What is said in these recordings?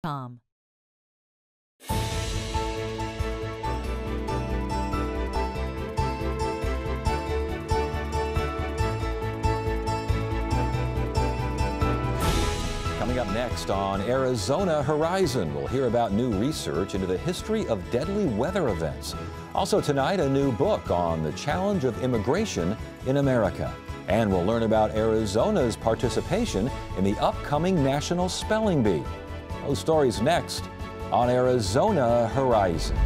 Tom. Coming up next on Arizona Horizon, we'll hear about new research into the history of deadly weather events. Also tonight, a new book on the challenge of immigration in America. And we'll learn about Arizona's participation in the upcoming National Spelling Bee. Those stories next on Arizona Horizon.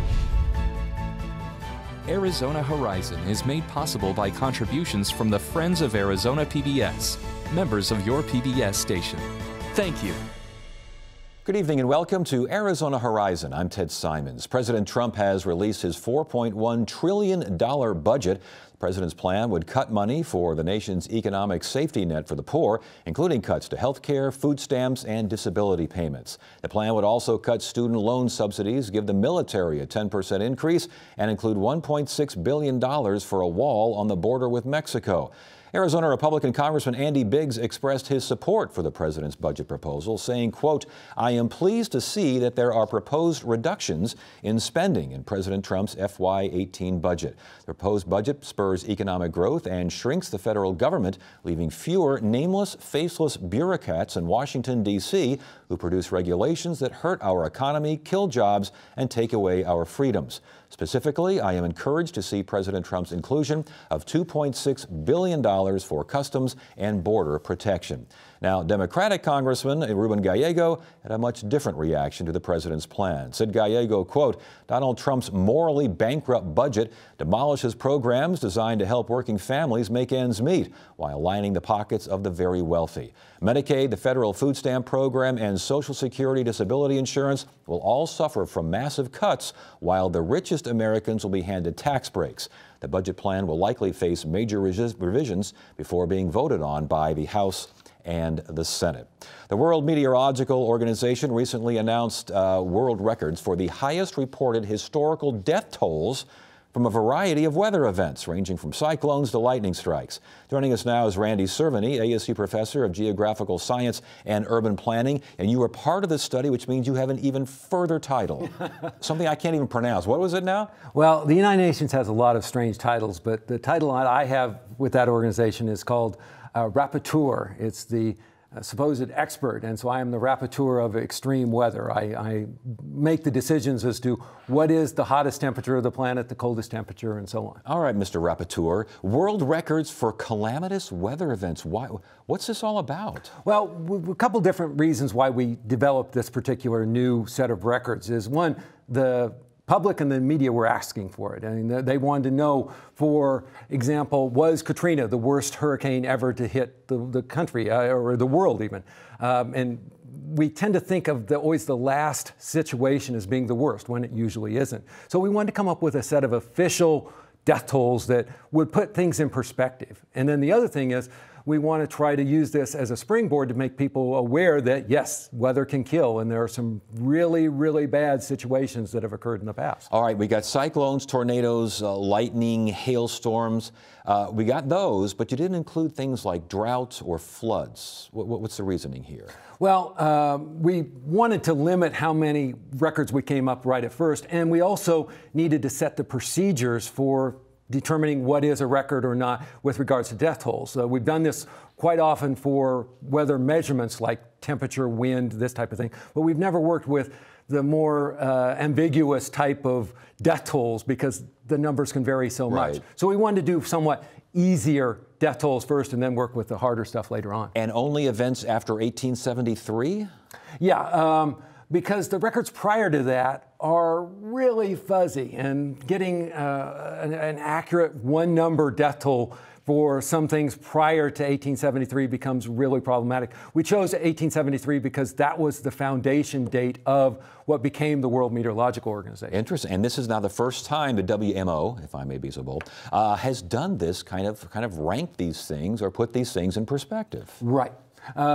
Arizona Horizon is made possible by contributions from the Friends of Arizona PBS, members of your PBS station. Thank you. Good evening and welcome to Arizona Horizon. I'm Ted Simons. President Trump has released his $4.1 trillion budget. The president's plan would cut money for the nation's economic safety net for the poor, including cuts to health care, food stamps, and disability payments. The plan would also cut student loan subsidies, give the military a 10% increase, and include $1.6 billion for a wall on the border with Mexico. Arizona Republican Congressman Andy Biggs expressed his support for the president's budget proposal, saying, quote, "I am pleased to see that there are proposed reductions in spending in President Trump's FY18 budget. The proposed budget spurs economic growth and shrinks the federal government, leaving fewer nameless, faceless bureaucrats in Washington, D.C. who produce regulations that hurt our economy, kill jobs, and take away our freedoms. Specifically, I am encouraged to see President Trump's inclusion of $2.6 billion for customs and border protection." Now, Democratic Congressman Ruben Gallego had a much different reaction to the president's plan. Said Gallego, quote, "Donald Trump's morally bankrupt budget demolishes programs designed to help working families make ends meet while lining the pockets of the very wealthy. Medicaid, the federal food stamp program, and Social Security disability insurance will all suffer from massive cuts, while the richest Americans will be handed tax breaks. The budget plan will likely face major revisions before being voted on by the House and the Senate." The World Meteorological Organization recently announced world records for the highest reported historical death tolls from a variety of weather events, ranging from cyclones to lightning strikes. Joining us now is Randy Cerveny, ASU professor of geographical science and urban planning, and you were part of this study, which means you have an even further title, something I can't even pronounce. What was it now? Well, the United Nations has a lot of strange titles, but the title I have with that organization is called Rapporteur. It's the supposed expert, and so I am the rapporteur of extreme weather. I make the decisions as to what is the hottest temperature of the planet, the coldest temperature, and so on. All right, Mr. Rapporteur, world records for calamitous weather events. What's this all about? Well, a couple different reasons why we developed this particular new set of records is, one, the public and the media were asking for it. I mean, they wanted to know, for example, was Katrina the worst hurricane ever to hit the country or the world even? And we tend to think of always the last situation as being the worst when it usually isn't. So we wanted to come up with a set of official death tolls that would put things in perspective. And then the other thing is, we want to try to use this as a springboard to make people aware that, yes, weather can kill, and there are some really, really bad situations that have occurred in the past. All right, we got cyclones, tornadoes, lightning, hailstorms. We got those, but you didn't include things like droughts or floods. What's the reasoning here? Well, we wanted to limit how many records we came up right at first, and we also needed to set the procedures for determining what is a record or not with regards to death tolls. We've done this quite often for weather measurements like temperature, wind, this type of thing, but we've never worked with the more ambiguous type of death tolls because the numbers can vary so much. Right. So we wanted to do somewhat easier death tolls first and then work with the harder stuff later on. And only events after 1873? Yeah, because the records prior to that are really fuzzy, and getting an accurate one-number death toll for some things prior to 1873 becomes really problematic. We chose 1873 because that was the foundation date of what became the World Meteorological Organization. Interesting. And this is now the first time the WMO, if I may be so bold, has done this kind of rank these things or put these things in perspective. Right.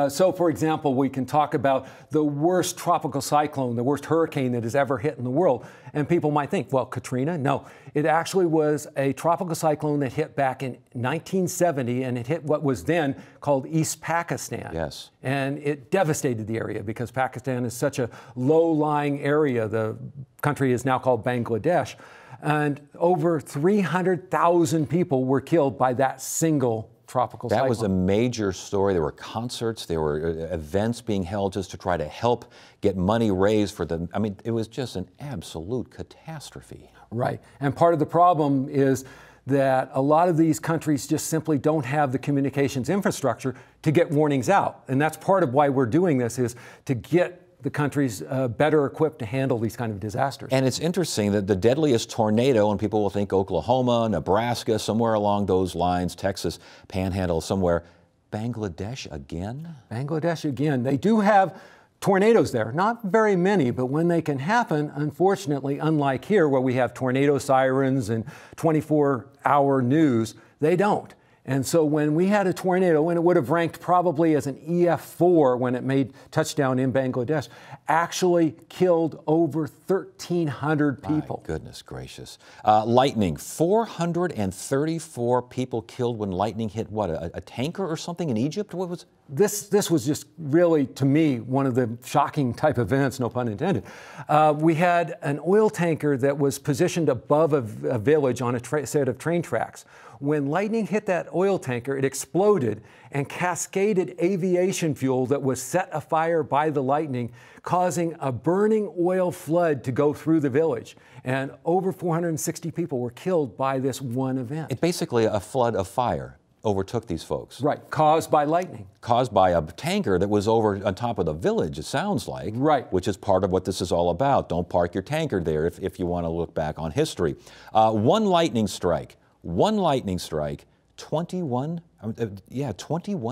So, for example, we can talk about the worst tropical cyclone, the worst hurricane that has ever hit in the world. And people might think, well, Katrina? No, it actually was a tropical cyclone that hit back in 1970, and it hit what was then called East Pakistan. Yes. And it devastated the area because Pakistan is such a low-lying area. The country is now called Bangladesh. And over 300,000 people were killed by that single tropical cyclone. That was a major story. There were concerts, there were events being held just to try to help get money raised for them. I mean, it was just an absolute catastrophe. Right. And part of the problem is that a lot of these countries just simply don't have the communications infrastructure to get warnings out. And that's part of why we're doing this, is to get the countries better equipped to handle these kind of disasters. And it's interesting that the deadliest tornado, and people will think Oklahoma, Nebraska, somewhere along those lines, Texas, Panhandle, somewhere. Bangladesh again? Bangladesh again. They do have tornadoes there, not very many, but when they can happen, unfortunately, unlike here where we have tornado sirens and 24-hour news, they don't. And so when we had a tornado, and it would have ranked probably as an EF4 when it made touchdown in Bangladesh, actually killed over 1,300 people. My goodness gracious. Lightning, 434 people killed when lightning hit what, a tanker or something in Egypt? What was? This was just really, to me, one of the shocking type events, no pun intended. We had an oil tanker that was positioned above a village on a set of train tracks. When lightning hit that oil tanker, it exploded and cascaded aviation fuel that was set afire by the lightning, causing a burning oil flood to go through the village. And over 460 people were killed by this one event. It basically, a flood of fire overtook these folks. Right, caused by lightning. Caused by a tanker that was over on top of the village, it sounds like. Right. Which is part of what this is all about. Don't park your tanker there if you want to look back on history. One lightning strike, 21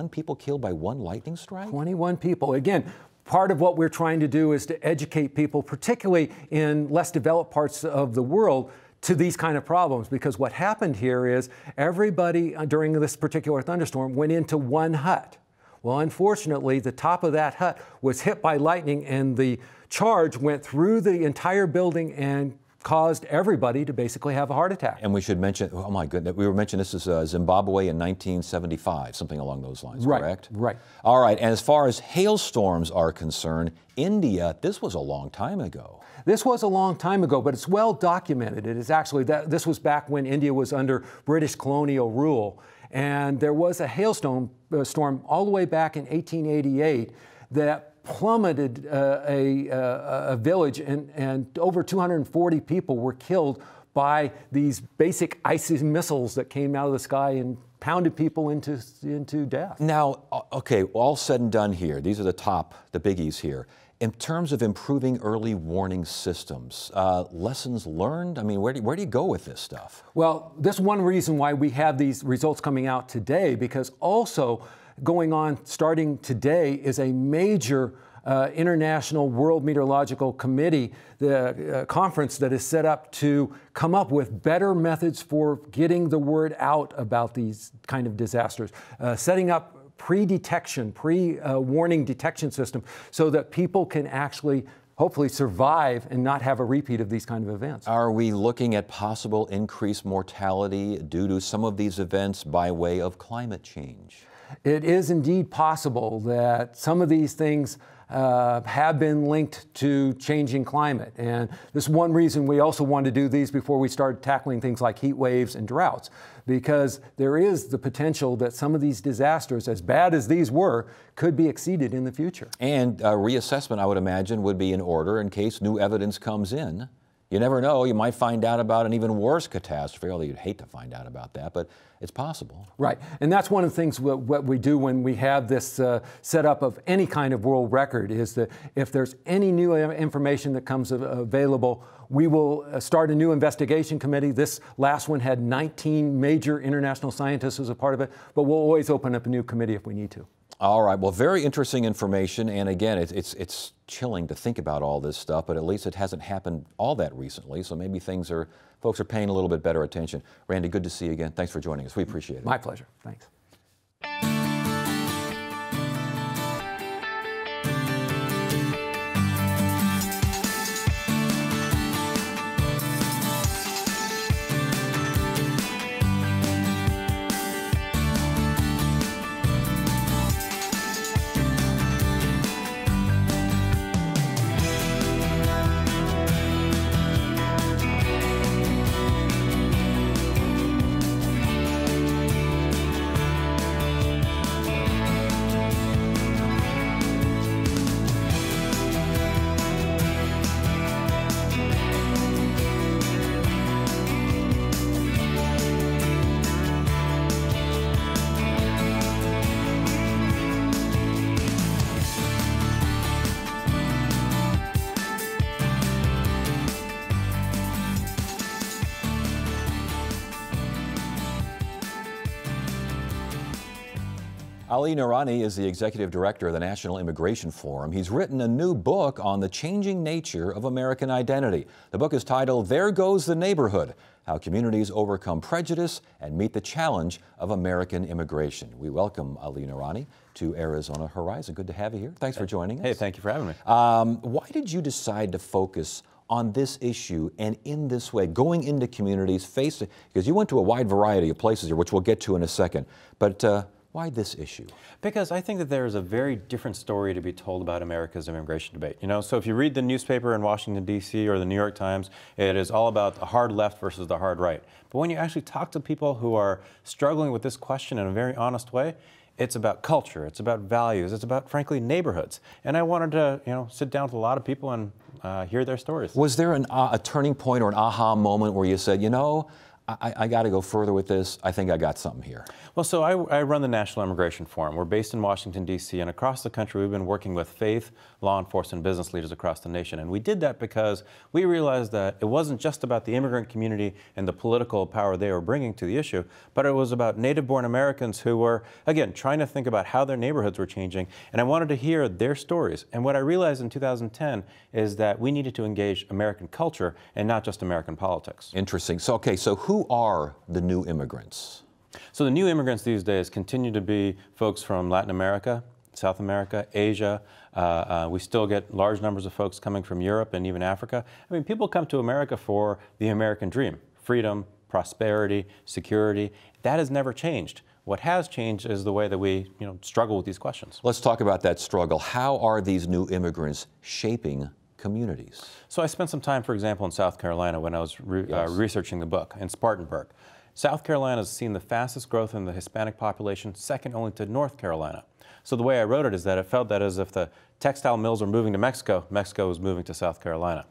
people killed by one lightning strike? 21 people. Again, part of what we're trying to do is to educate people, particularly in less developed parts of the world, to these kind of problems, because what happened here is everybody during this particular thunderstorm went into one hut. Well, unfortunately, the top of that hut was hit by lightning, and the charge went through the entire building and caused everybody to basically have a heart attack. And we should mention, oh my goodness, we were mentioning this is Zimbabwe in 1975, something along those lines, right, correct? Right. All right, and as far as hailstorms are concerned, India, this was a long time ago. This was a long time ago, but it's well documented. It is actually, this was back when India was under British colonial rule. And there was a hailstorm storm all the way back in 1888 that plummeted a village, and over 240 people were killed by these basic ICES missiles that came out of the sky and pounded people into death. Now, okay, all said and done here, these are the biggies here. In terms of improving early warning systems, lessons learned? I mean, where do you go with this stuff? Well, this is one reason why we have these results coming out today, because also going on starting today is a major International World Meteorological Committee, the conference that is set up to come up with better methods for getting the word out about these kind of disasters, setting up pre-detection, pre-warning detection system so that people can actually hopefully survive and not have a repeat of these kind of events. Are we looking at possible increased mortality due to some of these events by way of climate change? It is indeed possible that some of these things have been linked to changing climate. And this is one reason we also wanted to do these before we started tackling things like heat waves and droughts, because there is the potential that some of these disasters, as bad as these were, could be exceeded in the future. And reassessment, I would imagine, would be in order in case new evidence comes in. You never know, you might find out about an even worse catastrophe, although you'd hate to find out about that, but it's possible. Right, and that's one of the things what we do when we have this setup of any kind of world record, is that if there's any new information that comes available, we will start a new investigation committee. This last one had 19 major international scientists as a part of it, but we'll always open up a new committee if we need to. All right, well, very interesting information, and again, it's chilling to think about all this stuff, but at least it hasn't happened all that recently, so maybe folks are paying a little bit better attention. Randy, good to see you again. Thanks for joining us. We appreciate it. My pleasure. Thanks. Ali Noorani is the executive director of the National Immigration Forum. He's written a new book on the changing nature of American identity. The book is titled There Goes the Neighborhood: How Communities Overcome Prejudice and Meet the Challenge of American Immigration. We welcome Ali Noorani to Arizona Horizon. Good to have you here. Thanks for joining us. Hey, thank you for having me. Why did you decide to focus on this issue and in this way, going into communities, facing, because you went to a wide variety of places here, which we'll get to in a second, but why this issue? Because I think that there is a very different story to be told about America's immigration debate. You know, so if you read the newspaper in Washington, D.C. or the New York Times, it is all about the hard left versus the hard right. But when you actually talk to people who are struggling with this question in a very honest way, it's about culture, it's about values, it's about, frankly, neighborhoods. And I wanted to, sit down with a lot of people and hear their stories. Was there a turning point or an aha moment where you said, I got to go further with this. I think I got something here. Well, so I run the National Immigration Forum. We're based in Washington, D.C., and across the country we've been working with faith, law enforcement, business leaders across the nation. And we did that because we realized that it wasn't just about the immigrant community and the political power they were bringing to the issue, but it was about native-born Americans who were, again, trying to think about how their neighborhoods were changing. And I wanted to hear their stories. And what I realized in 2010 is that we needed to engage American culture and not just American politics. Interesting. So, okay, so who are the new immigrants? So the new immigrants these days continue to be folks from Latin America, South America, Asia. We still get large numbers of folks coming from Europe and even Africa. I mean, people come to America for the American dream: freedom, prosperity, security. That has never changed. What has changed is the way that we, struggle with these questions. Let's talk about that struggle. How are these new immigrants shaping communities? So I spent some time, for example, in South Carolina when I was researching the book, in Spartanburg. South Carolina has seen the fastest growth in the Hispanic population, second only to North Carolina. So the way I wrote it is that it felt that as if the textile mills were moving to Mexico, Mexico was moving to South Carolina.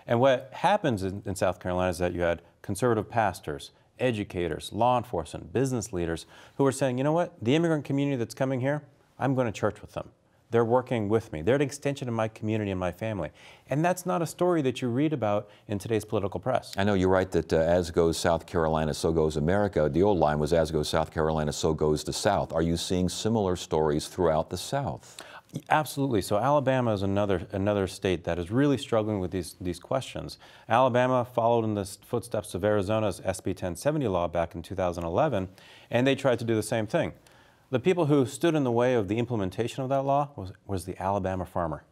And what happens in South Carolina is that you had conservative pastors, educators, law enforcement, business leaders who were saying, you know what, the immigrant community that's coming here, I'm going to church with them. They're working with me. They're an extension of my community and my family. And that's not a story that you read about in today's political press. I know you write that as goes South Carolina, so goes America. The old line was as goes South Carolina, so goes the South. Are you seeing similar stories throughout the South? Absolutely. So Alabama is another state that is really struggling with these questions. Alabama followed in the footsteps of Arizona's SB 1070 law back in 2011, and they tried to do the same thing. The people who stood in the way of the implementation of that law was the Alabama farmer.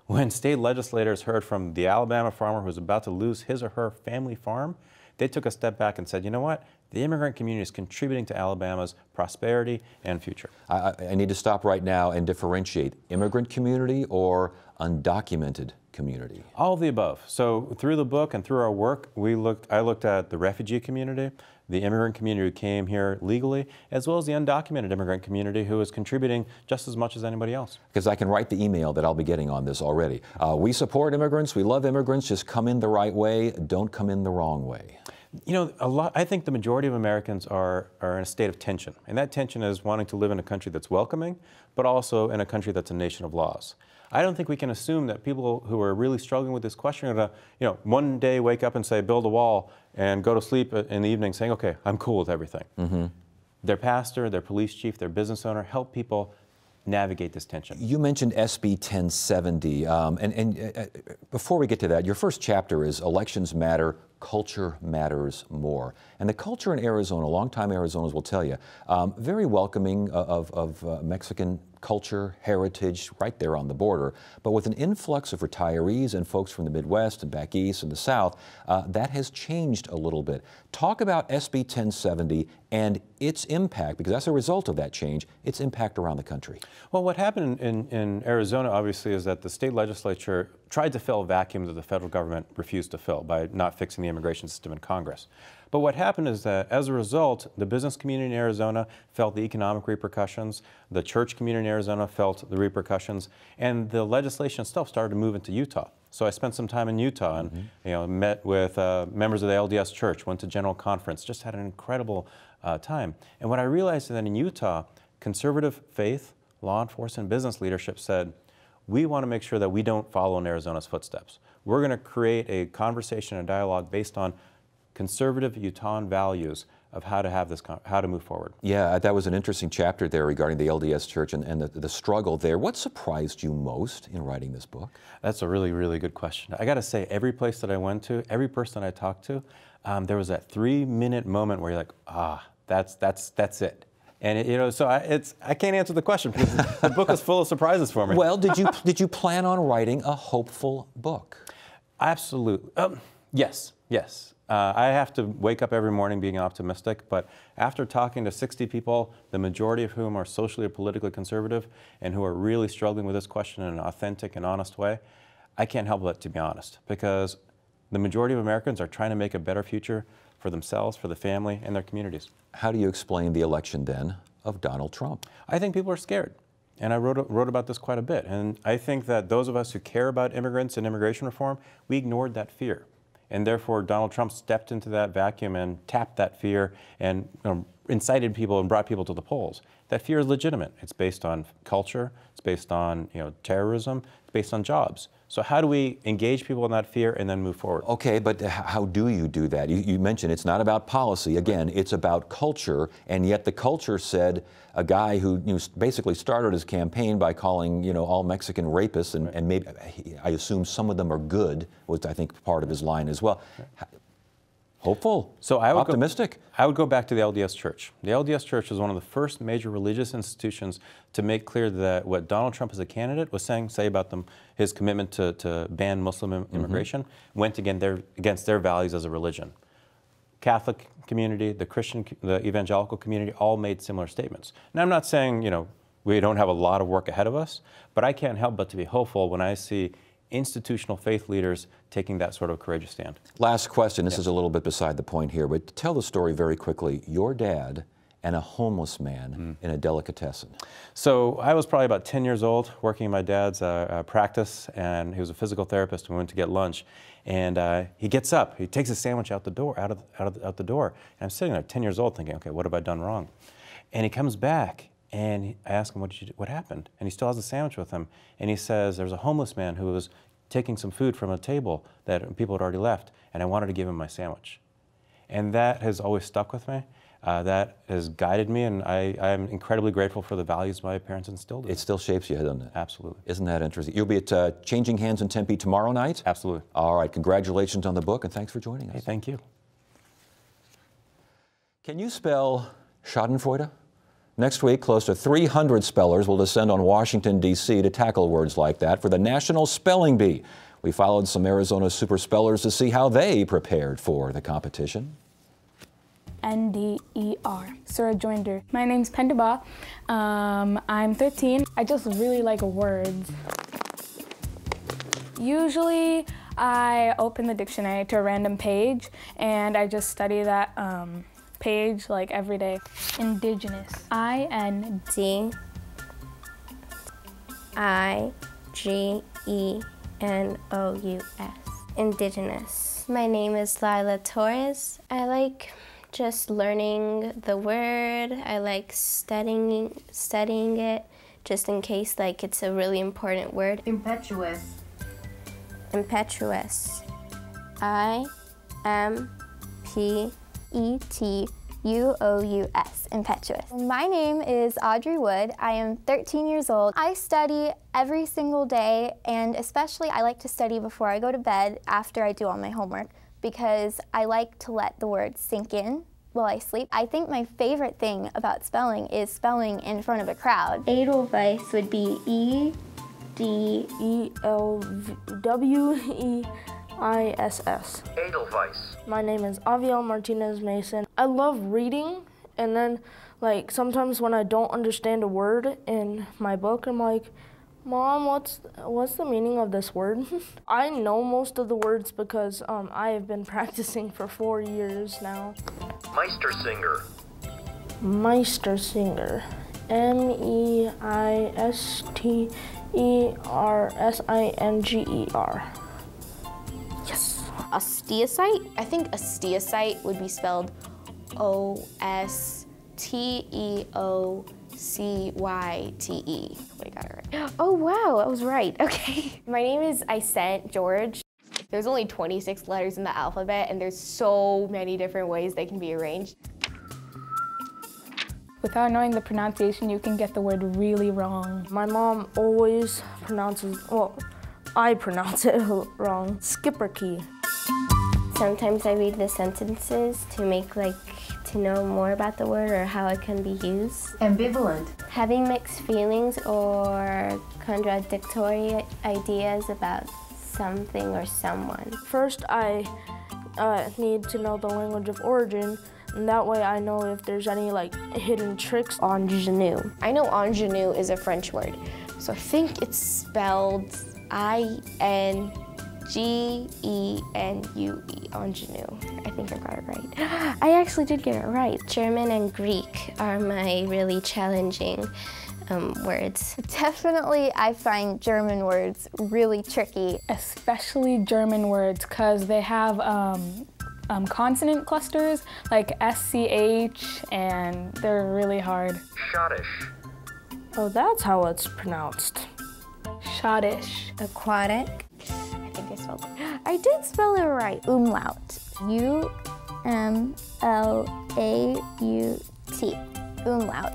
When state legislators heard from the Alabama farmer who was about to lose his or her family farm, they took a step back and said, you know what? The immigrant community is contributing to Alabama's prosperity and future. I need to stop right now and differentiate immigrant community or undocumented community. All of the above. So through the book and through our work, I looked at the refugee community, the immigrant community who came here legally, as well as the undocumented immigrant community who is contributing just as much as anybody else. Because I can write the email that I'll be getting on this already. We support immigrants, we love immigrants, just come in the right way, don't come in the wrong way. I think the majority of Americans are in a state of tension. And that tension is wanting to live in a country that's welcoming, but also in a country that's a nation of laws. I don't think we can assume that people who are really struggling with this question are going to, one day wake up and say, build a wall, and go to sleep in the evening saying, okay, I'm cool with everything. Mm-hmm. Their pastor, their police chief, their business owner help people navigate this tension. You mentioned SB 1070, and before we get to that, your first chapter is Elections Matter, Culture Matters More. And the culture in Arizona, longtime Arizonans will tell you, very welcoming of Mexican culture, heritage, right there on the border. But with an influx of retirees and folks from the Midwest and back east and the South, that has changed a little bit. Talk about SB 1070 and its impact, because as a result of that change, its impact around the country. Well, what happened in Arizona, obviously, is that the state legislature tried to fill a vacuum that the federal government refused to fill by not fixing the immigration system in Congress. But what happened is that, as a result, the business community in Arizona felt the economic repercussions, the church community in Arizona felt the repercussions, and the legislation itself started to move into Utah. So I spent some time in Utah and met with members of the LDS Church, went to General Conference, just had an incredible time. And what I realized is that in Utah, conservative faith, law enforcement, business leadership said, we want to make sure that we don't follow in Arizona's footsteps. We're going to create a conversation and dialogue based on conservative Utahn values of how to have how to move forward. Yeah, that was an interesting chapter there regarding the LDS Church and the struggle there. What surprised you most in writing this book? That's a really, really good question. I got to say, every place that I went to, every person I talked to, there was that 3-minute moment where you're like, that's it. And so I can't answer the question because the book is full of surprises for me. Well, did you plan on writing a hopeful book? Absolutely. Yes. I have to wake up every morning being optimistic, but after talking to 60 people, the majority of whom are socially or politically conservative and who are really struggling with this question in an authentic and honest way, I can't help but to be honest, because the majority of Americans are trying to make a better future for themselves, for the family, and their communities. How do you explain the election then of Donald Trump? I think people are scared. And I wrote about this quite a bit. And I think that those of us who care about immigrants and immigration reform, we ignored that fear. And therefore, Donald Trump stepped into that vacuum and tapped that fear and incited people and brought people to the polls. That fear is legitimate. It's based on culture. It's based on terrorism. It's based on jobs. So how do we engage people in that fear and then move forward? Okay, but how do you do that? You mentioned it's not about policy. Again, it's about culture, and yet the culture said a guy who basically started his campaign by calling all Mexican rapists, and maybe I assume some of them are good, was I think part of his line as well. Hopeful, so optimistic. I would go back to the LDS Church. The LDS Church was one of the first major religious institutions to make clear that what Donald Trump as a candidate was say about his commitment to ban Muslim immigration went against their values as a religion. Catholic community, the Christian, the evangelical community all made similar statements. Now I'm not saying we don't have a lot of work ahead of us, but I can't help but to be hopeful when I see institutional faith leaders taking that sort of courageous stand. Last question. This is a little bit beside the point here, but tell the story very quickly. Your dad and a homeless man in a delicatessen. So I was probably about 10 years old working in my dad's practice, and he was a physical therapist. We went to get lunch, and he gets up. He takes a sandwich out the door, out the door. And I'm sitting there 10 years old thinking, okay, what have I done wrong? And he comes back. And I ask him, what happened? And he still has the sandwich with him. And he says, there's a homeless man who was taking some food from a table that people had already left, and I wanted to give him my sandwich. And that has always stuck with me. That has guided me, and I'm incredibly grateful for the values my parents instilled in me. It still shapes you, doesn't it? Absolutely. Isn't that interesting? You'll be at Changing Hands in Tempe tomorrow night? Absolutely. All right, congratulations on the book, and thanks for joining us. Hey, thank you. Can you spell Schadenfreude? Next week, close to 300 spellers will descend on Washington, D.C. to tackle words like that for the National Spelling Bee. We followed some Arizona super spellers to see how they prepared for the competition. N-D-E-R, surrejoinder. My name's Pendaba. I'm 13. I just really like words. Usually, I open the dictionary to a random page, and I just study that page like every day. Indigenous. I-N-D-I-G-E-N-O-U-S. Indigenous. My name is Lila Torres. I like just learning the word. I like studying it just in case it's a really important word. Impetuous. Impetuous. I-M-P-E-T-U-O-U-S, impetuous. My name is Audrey Wood. I am 13 years old. I study every single day, and especially I like to study before I go to bed after I do all my homework, because I like to let the words sink in while I sleep. I think my favorite thing about spelling is spelling in front of a crowd. Edelweiss would be E-D-E-L-W-E-I-S-S. Edelweiss. My name is Aviel Martinez Mason. I love reading, and then sometimes when I don't understand a word in my book, I'm like, Mom, what's the meaning of this word? I know most of the words because I have been practicing for 4 years now. Meistersinger. Meistersinger. M-E-I-S-T-E-R-S-I-N-G-E-R. Yes. Osteocyte? I think osteocyte would be spelled O-S-T-E-O-C-Y-T-E. I got it right. Oh wow, I was right. Okay. My name is Isent George. There's only 26 letters in the alphabet, and there's so many different ways they can be arranged. Without knowing the pronunciation, you can get the word really wrong. My mom always pronounces, well, I pronounce it wrong, Schipperke. Sometimes I read the sentences to know more about the word or how it can be used. Ambivalent. Having mixed feelings or contradictory ideas about something or someone. First, I need to know the language of origin, and that way I know if there's any hidden tricks. Ingenue. I know ingenue is a French word, so I think it's spelled INGENUE, ingenue. I think I got it right. I actually did get it right. German and Greek are my really challenging words. Definitely, I find German words really tricky. Especially German words, because they have consonant clusters like SCH, and they're really hard. Schottish. Oh, that's how it's pronounced. Schottish. Aquatic. I think I spelled it. I did spell it right. Umlaut. UMLAUT. Umlaut.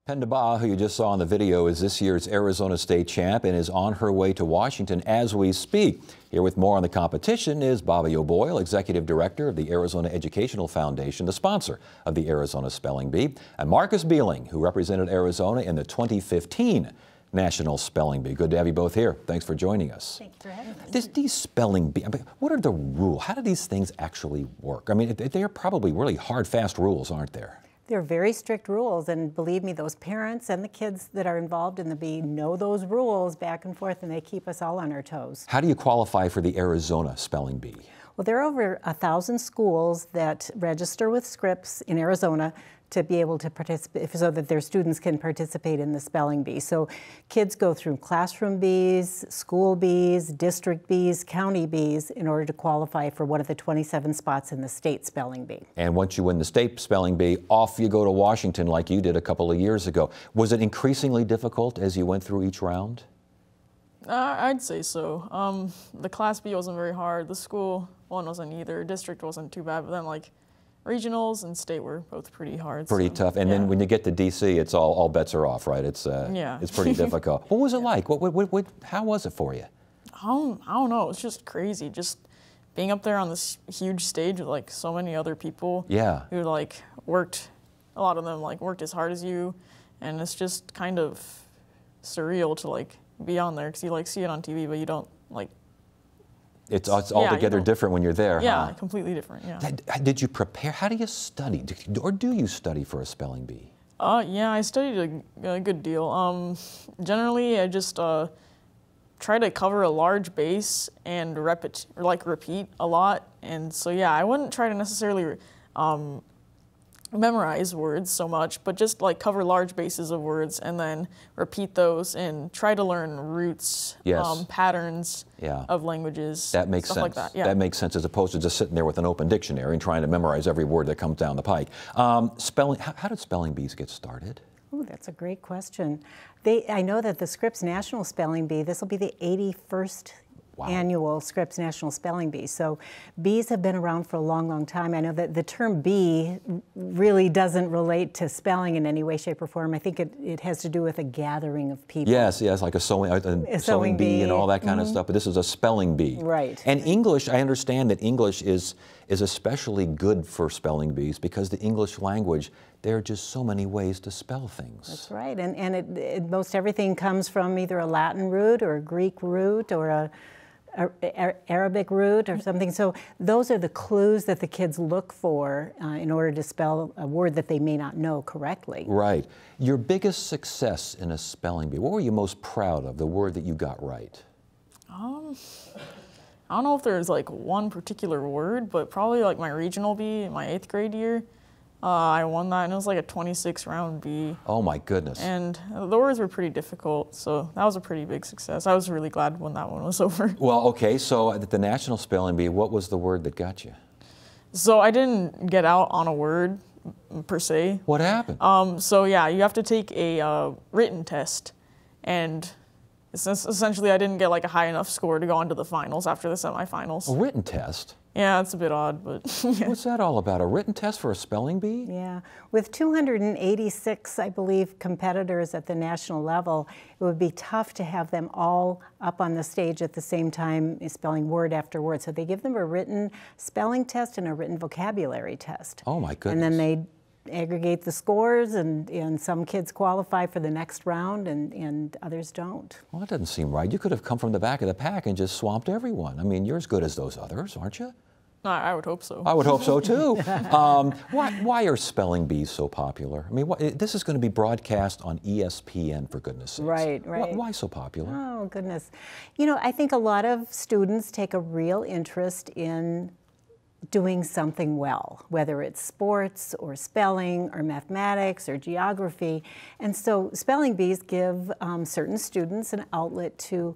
Penda Bah, who you just saw in the video, is this year's Arizona State champ and is on her way to Washington as we speak. Here with more on the competition is Bobby O'Boyle, Executive Director of the Arizona Educational Foundation, the sponsor of the Arizona Spelling Bee, and Marcus Beeling, who represented Arizona in the 2015 National Spelling Bee. Good to have you both here. Thanks for joining us. Thanks for having us. These spelling bees, what are the rules? How do these things actually work? I mean, they are probably really hard, fast rules, aren't there? They're very strict rules, and believe me, those parents and the kids that are involved in the bee know those rules back and forth, and they keep us all on our toes. How do you qualify for the Arizona Spelling Bee? Well, there are over 1,000 schools that register with Scripps in Arizona to be able to participate, so that their students can participate in the spelling bee. So kids go through classroom bees, school bees, district bees, county bees in order to qualify for one of the 27 spots in the state spelling bee. And once you win the state spelling bee, off you go to Washington like you did a couple of years ago. Was it increasingly difficult as you went through each round? I'd say so. The Class B wasn't very hard. The school one wasn't either. District wasn't too bad, but then regionals and state were both pretty hard. Pretty tough. And then when you get to DC, it's all bets are off, right? It's it's pretty difficult. What was it like? How was it for you? I don't know. It's just crazy. Just being up there on this huge stage with so many other people. Yeah. Who worked. A lot of them worked as hard as you, and it's just kind of surreal to be on there because you see it on TV, but you don't It's altogether different when you're there, yeah, huh? completely different, yeah. Did you prepare? How do you study? Or do you study for a spelling bee? Yeah, I studied a good deal. Generally, I just try to cover a large base and repeat a lot. And so, yeah, I wouldn't try to necessarily memorize words so much, but just cover large bases of words and then repeat those and try to learn roots, patterns of languages. That makes stuff sense. Like that. Yeah. That makes sense as opposed to just sitting there with an open dictionary and trying to memorize every word that comes down the pike. Spelling. How did spelling bees get started? Oh, that's a great question. I know that the Scripps National Spelling Bee, this will be the 81st annual Scripps National Spelling Bee. So bees have been around for a long, long time. I know that the term bee really doesn't relate to spelling in any way, shape, or form. I think it has to do with a gathering of people. Yes, like a sewing bee and all that kind of stuff, but this is a spelling bee. Right. And English, I understand that English is especially good for spelling bees because the English language, there are just so many ways to spell things. That's right, and most everything comes from either a Latin root or a Greek root or a Arabic root or something. So those are the clues that the kids look for in order to spell a word that they may not know correctly. Right. Your biggest success in a spelling bee, what were you most proud of, the word that you got right? I don't know if there's one particular word, but probably my regional bee in my 8th grade year. I won that, and it was a 26-round bee. Oh my goodness. And the words were pretty difficult, so that was a pretty big success. I was really glad when that one was over. Well, okay, so at the National Spelling Bee, what was the word that got you? So I didn't get out on a word, per se. What happened? So yeah, you have to take a written test, and Essentially, I didn't get like a high enough score to go on to the finals after the semifinals. A written test? Yeah, it's a bit odd, but yeah. What's that all about? A written test for a spelling bee? Yeah. With 286, I believe, competitors at the national level, it would be tough to have them all up on the stage at the same time spelling word after word. So they give them a written spelling test and a written vocabulary test. Oh, my goodness. And then they aggregate the scores, and some kids qualify for the next round and others don't. Well, that doesn't seem right. You could have come from the back of the pack and just swamped everyone. I mean, you're as good as those others, aren't you? I would hope so. I would hope so, too. Why are spelling bees so popular? I mean, this is going to be broadcast on ESPN, for goodness sakes. Right. Why so popular? Oh, goodness. You know, I think a lot of students take a real interest in doing something well, whether it's sports or spelling or mathematics or geography. And so spelling bees give certain students an outlet to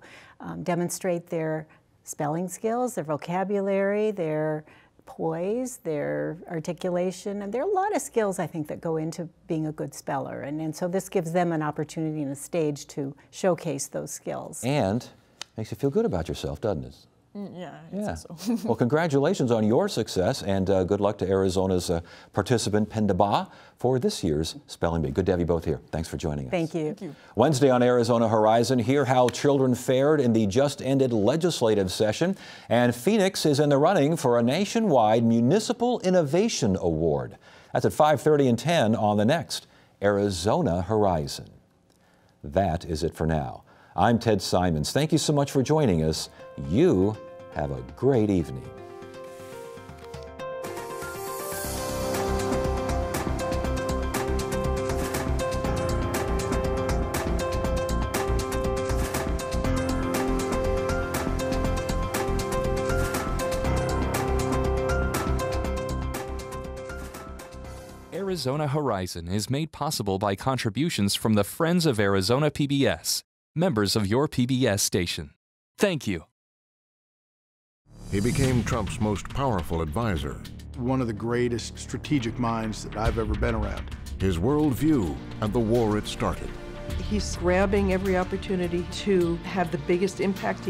demonstrate their spelling skills, their vocabulary, their poise, their articulation, and there are a lot of skills, I think, that go into being a good speller. And so this gives them an opportunity and a stage to showcase those skills. And makes you feel good about yourself, doesn't it? Yeah, I think so. Well, congratulations on your success, and good luck to Arizona's participant, Pendaba, for this year's Spelling Bee. Good to have you both here. Thanks for joining us. Thank you. Thank you. Wednesday on Arizona Horizon, hear how children fared in the just-ended legislative session, and Phoenix is in the running for a nationwide Municipal Innovation Award. That's at 5:30 and 10 on the next Arizona Horizon. That is it for now. I'm Ted Simons. Thank you so much for joining us. You have a great evening. Arizona Horizon is made possible by contributions from the Friends of Arizona PBS, members of your PBS station. Thank you. He became Trump's most powerful advisor. One of the greatest strategic minds that I've ever been around. His worldview and the war it started. He's grabbing every opportunity to have the biggest impact